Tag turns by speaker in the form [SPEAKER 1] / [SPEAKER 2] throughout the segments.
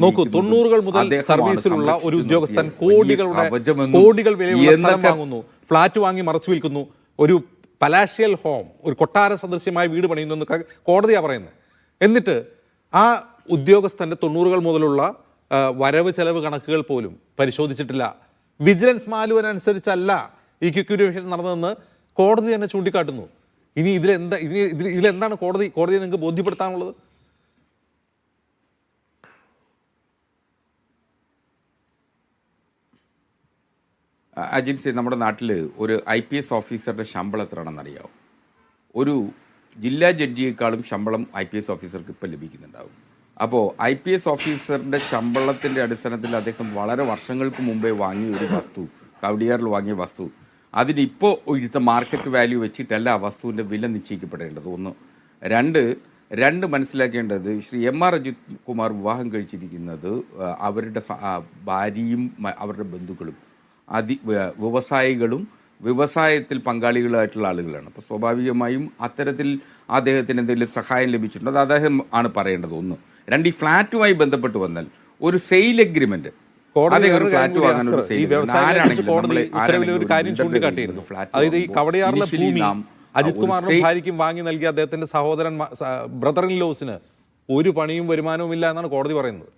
[SPEAKER 1] നോക്കൂ, 90-കൾ മുതൽ സർവീസിലുള്ള ഒരു ഉദ്യോഗസ്ഥൻ കോടികൾ വിലയുള്ള സ്ഥലം വാങ്ങുന്നു, ഫ്ളാറ്റ് വാങ്ങി മറച്ചു വിൽക്കുന്നു, ഒരു പലാഷ്യൽ ഹോം, ഒരു കൊട്ടാര സദൃശ്യമായ വീട് പണിയുന്നു എന്നൊക്കെ കോടതിയാണ് പറയുന്നത്. എന്നിട്ട് ആ ഉദ്യോഗസ്ഥന്റെ 90-കൾ മുതലുള്ള വരവ് ചെലവ് കണക്കുകൾ പോലും പരിശോധിച്ചിട്ടില്ല. വിജിലൻസ് മാനുവലനുസരിച്ചല്ല ഈ ക്വിക്യൂരിഫിക്കേഷൻ നടന്നതെന്ന് കോടതി തന്നെ ചൂണ്ടിക്കാട്ടുന്നു. ഇനി ഇതിലെന്താണ് കോടതിയെ നിങ്ങൾക്ക് ബോധ്യപ്പെടുത്താനുള്ളത്?
[SPEAKER 2] അജിൻസി, നമ്മുടെ നാട്ടിൽ ഒരു IPS ഓഫീസറുടെ ശമ്പളം എത്രയാണെന്നറിയാവും? ഒരു ജില്ലാ ജഡ്ജിയേക്കാളും ശമ്പളം IPS ഓഫീസർക്ക് ഇപ്പം ലഭിക്കുന്നുണ്ടാവും. അപ്പോൾ IPS ഓഫീസറുടെ ശമ്പളത്തിൻ്റെ അടിസ്ഥാനത്തിൽ അദ്ദേഹം വളരെ വർഷങ്ങൾക്ക് മുമ്പേ വാങ്ങിയ ഒരു വസ്തു, കവടിയാറിൽ വാങ്ങിയ വസ്തു, അതിനിപ്പോൾ ഇഴുത്ത മാർക്കറ്റ് വാല്യൂ വെച്ചിട്ടല്ല ആ വസ്തുവിൻ്റെ വില നിശ്ചയിക്കപ്പെടേണ്ടത്. ഒന്ന്. രണ്ട് മനസ്സിലാക്കേണ്ടത്, ശ്രീ MR അജിത് കുമാർ വിവാഹം കഴിച്ചിരിക്കുന്നത് അവരുടെ ഭാര്യയും അവരുടെ ബന്ധുക്കളും വ്യവസായികളും വ്യവസായത്തിൽ പങ്കാളികളായിട്ടുള്ള ആളുകളാണ്. അപ്പോൾ സ്വാഭാവികമായും അത്തരത്തിൽ അദ്ദേഹത്തിന് എന്തെങ്കിലും സഹായം ലഭിച്ചിട്ടുണ്ട്, അത് അദ്ദേഹം ആണ് പറയേണ്ടത്. ഒന്ന്. രണ്ട്, ഈ ഫ്ലാറ്റുമായി ബന്ധപ്പെട്ട് വന്നാൽ ഒരു സെയിൽ എഗ്രിമെന്റ്,
[SPEAKER 1] ഒരു കാര്യം ചൂണ്ടിക്കാട്ടിയിരുന്നു. അതായത് ഈ കവടിയാറിലെ ഭൂമി അജിത് കുമാറിനും ഭാര്യയ്ക്കും വാങ്ങി നൽകിയ അദ്ദേഹത്തിന്റെ സഹോദരൻ ബ്രദർ ഇൻ ലോസിന് ഒരു പണിയും വരുമാനവും ഇല്ല എന്നാണ് കോടതി പറയുന്നത്.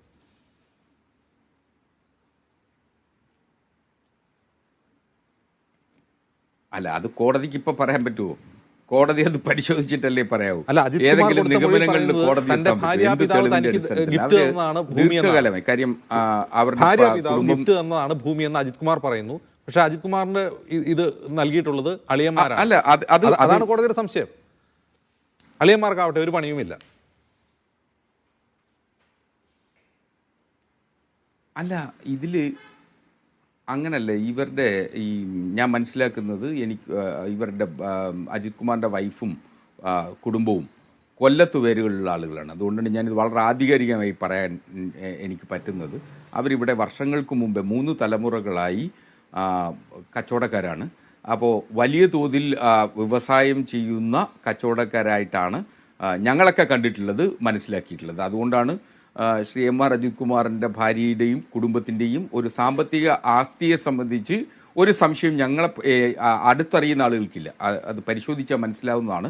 [SPEAKER 2] അല്ല, അത് കോടതിക്ക് ഇപ്പൊ പറയാൻ പറ്റുമോ? കോടതി അത് പരിശോധിച്ചിട്ടല്ലേ പറയാവൂ.
[SPEAKER 1] ഏതെങ്കിലും നിഗമനങ്ങളിൽ കോടതി ഭൂമി എന്ന് അജിത് കുമാർ പറയുന്നു. പക്ഷെ അജിത് കുമാറിന്റെ ഇത് നൽകിയിട്ടുള്ളത് അളിയന്മാരാണ്.
[SPEAKER 2] അല്ല,
[SPEAKER 1] അതാണ് കോടതിയുടെ സംശയം. അളിയന്മാർക്കാവട്ടെ ഒരു പണിയുമില്ല.
[SPEAKER 2] അല്ല, ഇതില് അങ്ങനല്ലേ ഇവരുടെ ഞാൻ മനസ്സിലാക്കുന്നത്, ഇവരുടെ അജിത് കുമാറിൻ്റെ വൈഫും കുടുംബവും കൊല്ലത്ത് പേരുകളുള്ള ആളുകളാണ്. അതുകൊണ്ടാണ് ഞാനിത് വളരെ ആധികാരികമായി പറയാൻ എനിക്ക് പറ്റുന്നത്. അവരിവിടെ വർഷങ്ങൾക്ക് മുമ്പേ 3 തലമുറകളായി കച്ചവടക്കാരാണ്. അപ്പോൾ വലിയ തോതിൽ വ്യവസായം ചെയ്യുന്ന കച്ചവടക്കാരായിട്ടാണ് ഞങ്ങളൊക്കെ കണ്ടിട്ടുള്ളത്, മനസ്സിലാക്കിയിട്ടുള്ളത്. അതുകൊണ്ടാണ് ശ്രീ MR അജിത് കുമാറിൻ്റെ ഭാര്യയുടെയും കുടുംബത്തിൻ്റെയും ഒരു സാമ്പത്തിക ആസ്തിയെ സംബന്ധിച്ച് ഒരു സംശയം ഞങ്ങളെ അടുത്തറിയുന്ന ആളുകൾക്കില്ല. അത് പരിശോധിച്ചാൽ മനസ്സിലാവുന്നതാണ്.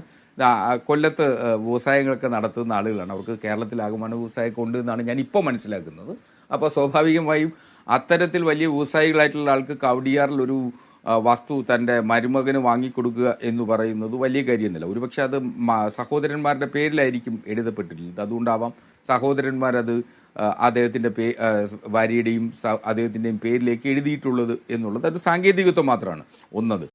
[SPEAKER 2] കൊല്ലത്ത് വ്യവസായങ്ങളൊക്കെ നടത്തുന്ന ആളുകളാണ്. അവർക്ക് കേരളത്തിലാകമാനം വ്യവസായമൊക്കെ ഉണ്ട് എന്നാണ് ഞാൻ ഇപ്പോൾ മനസ്സിലാക്കുന്നത്. അപ്പോൾ സ്വാഭാവികമായും അത്തരത്തിൽ വലിയ വ്യവസായികളായിട്ടുള്ള ആൾക്ക് കവടിയാറിൽ ഒരു വസ്തു തൻ്റെ മരുമകന് വാങ്ങിക്കൊടുക്കുക എന്ന് പറയുന്നത് വലിയ കാര്യമൊന്നുമില്ല. ഒരുപക്ഷെ അത് സഹോദരന്മാരുടെ പേരിലായിരിക്കും എഴുതപ്പെട്ടിട്ടുള്ളത്. അതുകൊണ്ടാവാം സഹോദരന്മാരത് അദ്ദേഹത്തിൻ്റെ ഭാര്യയുടെയും അദ്ദേഹത്തിൻ്റെയും പേരിലേക്ക് എഴുതിയിട്ടുള്ളത് എന്നുള്ളത്. അത് സാങ്കേതികത്വം മാത്രമാണ് ഒന്നത്.